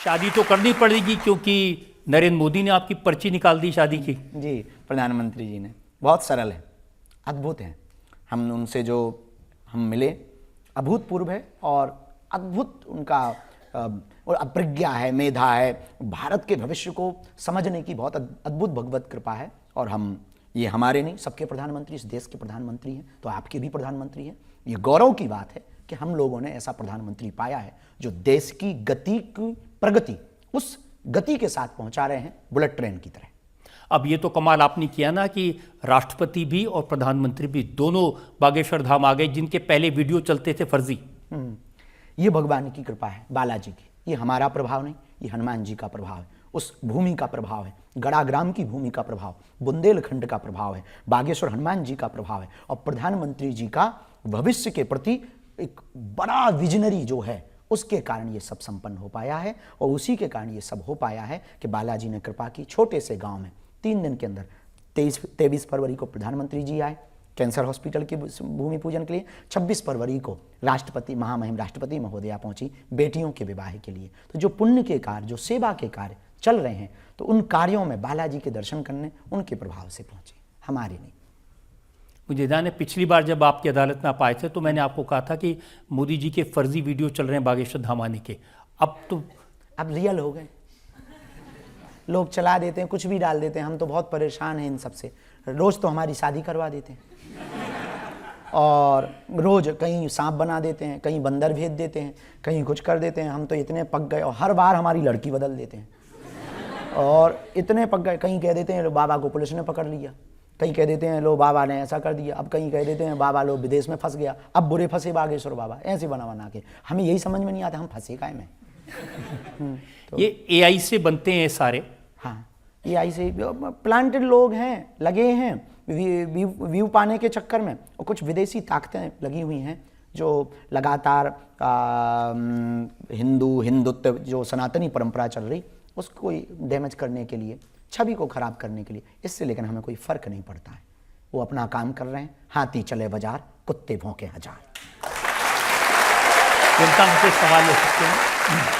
शादी तो करनी पड़ेगी क्योंकि नरेंद्र मोदी ने आपकी पर्ची निकाल दी शादी की। जी, प्रधानमंत्री जी ने बहुत सरल है, अद्भुत है। हम उनसे जो हम मिले अभूतपूर्व है और अद्भुत उनका और अप्रज्ञा है, मेधा है, भारत के भविष्य को समझने की बहुत अद्भुत भगवत कृपा है। और हम ये हमारे नहीं सबके प्रधानमंत्री, इस देश के प्रधानमंत्री हैं, तो आपके भी प्रधानमंत्री हैं। ये गौरव की बात है कि हम लोगों ने ऐसा प्रधानमंत्री पाया है जो देश की गति की प्रगति उस गति के साथ पहुंचा रहे हैं, बुलेट ट्रेन की तरह। अब ये तो कमाल आपने किया ना कि राष्ट्रपति भी और प्रधानमंत्री भी दोनों बागेश्वर धाम आ गए, जिनके पहले वीडियो चलते थे फर्जी। ये भगवान की कृपा है, बालाजी की। ये हमारा प्रभाव नहीं, ये हनुमान जी का प्रभाव है, उस भूमि का प्रभाव है, गड़ाग्राम की भूमि का प्रभाव, बुंदेलखंड का प्रभाव है, बागेश्वर हनुमान जी का प्रभाव है और प्रधानमंत्री जी का भविष्य के प्रति एक बड़ा विजनरी जो है, उसके कारण ये सब संपन्न हो पाया है। और उसी के कारण ये सब हो पाया है कि बालाजी ने कृपा की। छोटे से गांव में 3 दिन के अंदर 23 फरवरी को प्रधानमंत्री जी आए कैंसर हॉस्पिटल की भूमि पूजन के लिए। 26 फरवरी को राष्ट्रपति महामहिम राष्ट्रपति महोदया पहुंची बेटियों के विवाह के लिए। तो जो पुण्य के कार्य, जो सेवा के कार्य चल रहे हैं, तो उन कार्यों में बालाजी के दर्शन करने उनके प्रभाव से पहुंचे, हमारे नहीं। मुझे ध्यान है पिछली बार जब आपकी अदालत में आप आए थे तो मैंने आपको कहा था कि मोदी जी के फर्जी वीडियो चल रहे हैं बागेश्वर धाम आने के। अब रियल हो गए, लोग चला देते हैं, कुछ भी डाल देते हैं। हम तो बहुत परेशान हैं इन सब से। रोज तो हमारी शादी करवा देते हैं और रोज कहीं सांप बना देते हैं, कहीं बंदर भेज देते हैं, कहीं कुछ कर देते हैं। हम तो इतने पक गए और हर बार हमारी लड़की बदल देते हैं और इतने पक गए। कहीं कह देते हैं लो बाबा को पुलिस ने पकड़ लिया, कहीं कह देते हैं लो बाबा ने ऐसा कर दिया, अब कहीं कह देते हैं बाबा लो विदेश में फंस गया, अब बुरे फंसे बागेश्वर बाबा। ऐसे बना के हमें यही समझ में नहीं आता हम फंसे काहे में। तो ये AI से बनते हैं सारे। हाँ, AI से प्लांटेड लोग हैं, लगे हैं व्यू पाने के चक्कर में, और कुछ विदेशी ताकतें लगी हुई हैं जो लगातार हिंदुत्व जो सनातनी परंपरा चल रही उसको डैमेज करने के लिए, छवि को खराब करने के लिए। इससे लेकिन हमें कोई फर्क नहीं पड़ता है, वो अपना काम कर रहे हैं। हाथी चले बाजार, कुत्ते भौंके हजार। जनता मुझसे सवाल ले सकते हैं।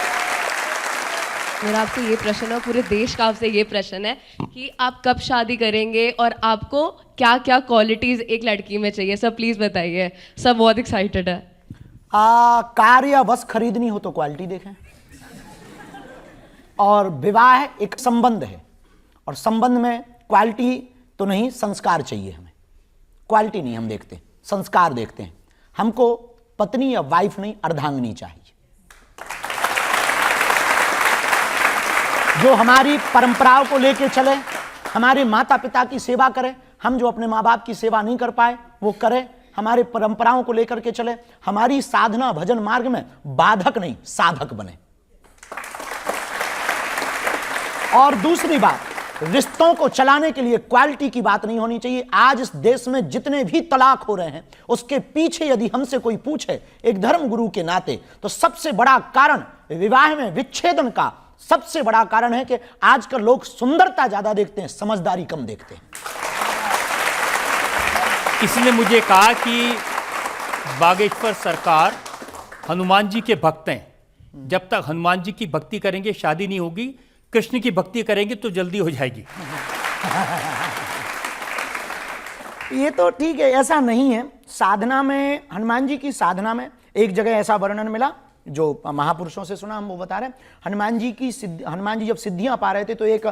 मेरा आपसे ये प्रश्न है, पूरे देश का आपसे ये प्रश्न है कि आप कब शादी करेंगे और आपको क्या क्या क्वालिटीज एक लड़की में चाहिए। सब प्लीज बताइए, सब बहुत एक्साइटेड है। कार या बस खरीदनी हो तो क्वालिटी देखें, और विवाह एक संबंध है और संबंध में क्वालिटी तो नहीं, संस्कार चाहिए हमें। क्वालिटी नहीं हम देखते, संस्कार देखते हैं। हमको पत्नी या वाइफ नहीं, अर्धांगिनी चाहिए जो हमारी परंपराओं को लेकर चले, हमारे माता पिता की सेवा करे। हम जो अपने माँ बाप की सेवा नहीं कर पाए वो करे, हमारे परंपराओं को लेकर के चले, हमारी साधना भजन मार्ग में बाधक नहीं साधक बने। और दूसरी बात, रिश्तों को चलाने के लिए क्वालिटी की बात नहीं होनी चाहिए। आज इस देश में जितने भी तलाक हो रहे हैं उसके पीछे यदि हमसे कोई पूछे एक धर्म गुरु के नाते, तो सबसे बड़ा कारण विवाह में विच्छेदन का सबसे बड़ा कारण है कि आजकल लोग सुंदरता ज्यादा देखते हैं, समझदारी कम देखते हैं। इसने मुझे कहा कि बागेश्वर सरकार हनुमान जी के भक्त हैं, जब तक हनुमान जी की भक्ति करेंगे शादी नहीं होगी, कृष्ण की भक्ति करेंगे तो जल्दी हो जाएगी। ये तो ठीक है, ऐसा नहीं है। साधना में, हनुमान जी की साधना में एक जगह ऐसा वर्णन मिला जो महापुरुषों से सुना, हम वो बता रहे हैं। हनुमान जी जब सिद्धियां पा रहे थे तो एक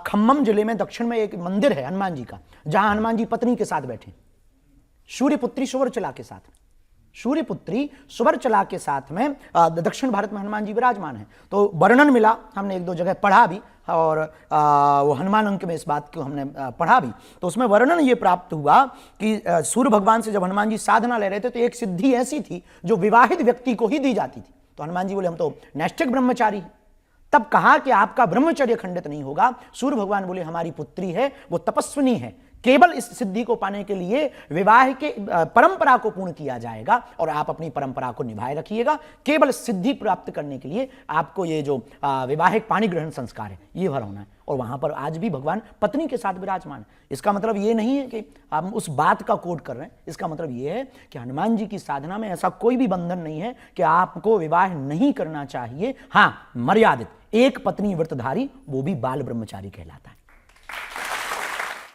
खम्मम जिले में दक्षिण में एक मंदिर है हनुमान जी का, जहां हनुमान जी पत्नी के साथ बैठे, सूर्यपुत्री सुवर्चला के साथ। सूर्यपुत्री सुवर्चला के साथ में दक्षिण भारत में हनुमान जी विराजमान है। तो वर्णन मिला, हमने 1-2 जगह पढ़ा भी, और वो हनुमान अंक में इस बात को हमने पढ़ा भी। तो उसमें वर्णन ये प्राप्त हुआ कि सूर्य भगवान से जब हनुमान जी साधना ले रहे थे तो एक सिद्धि ऐसी थी जो विवाहित व्यक्ति को ही दी जाती थी। तो हनुमान जी बोले हम तो नैष्ठिक ब्रह्मचारी हैं। तब कहा कि आपका ब्रह्मचर्य खंडित नहीं होगा। सूर्य भगवान बोले हमारी पुत्री है, वो तपस्विनी है, केवल इस सिद्धि को पाने के लिए विवाह के परंपरा को पूर्ण किया जाएगा और आप अपनी परंपरा को निभाए रखिएगा। केवल सिद्धि प्राप्त करने के लिए आपको ये जो विवाहिक पाणी ग्रहण संस्कार है ये भर होना है। और वहां पर आज भी भगवान पत्नी के साथ विराजमान है। इसका मतलब ये नहीं है कि हम उस बात का कोड कर रहे हैं, इसका मतलब ये है कि हनुमान जी की साधना में ऐसा कोई भी बंधन नहीं है कि आपको विवाह नहीं करना चाहिए। हाँ, मर्यादित, एक पत्नी व्रतधारी, वो भी बाल ब्रह्मचारी कहलाता है।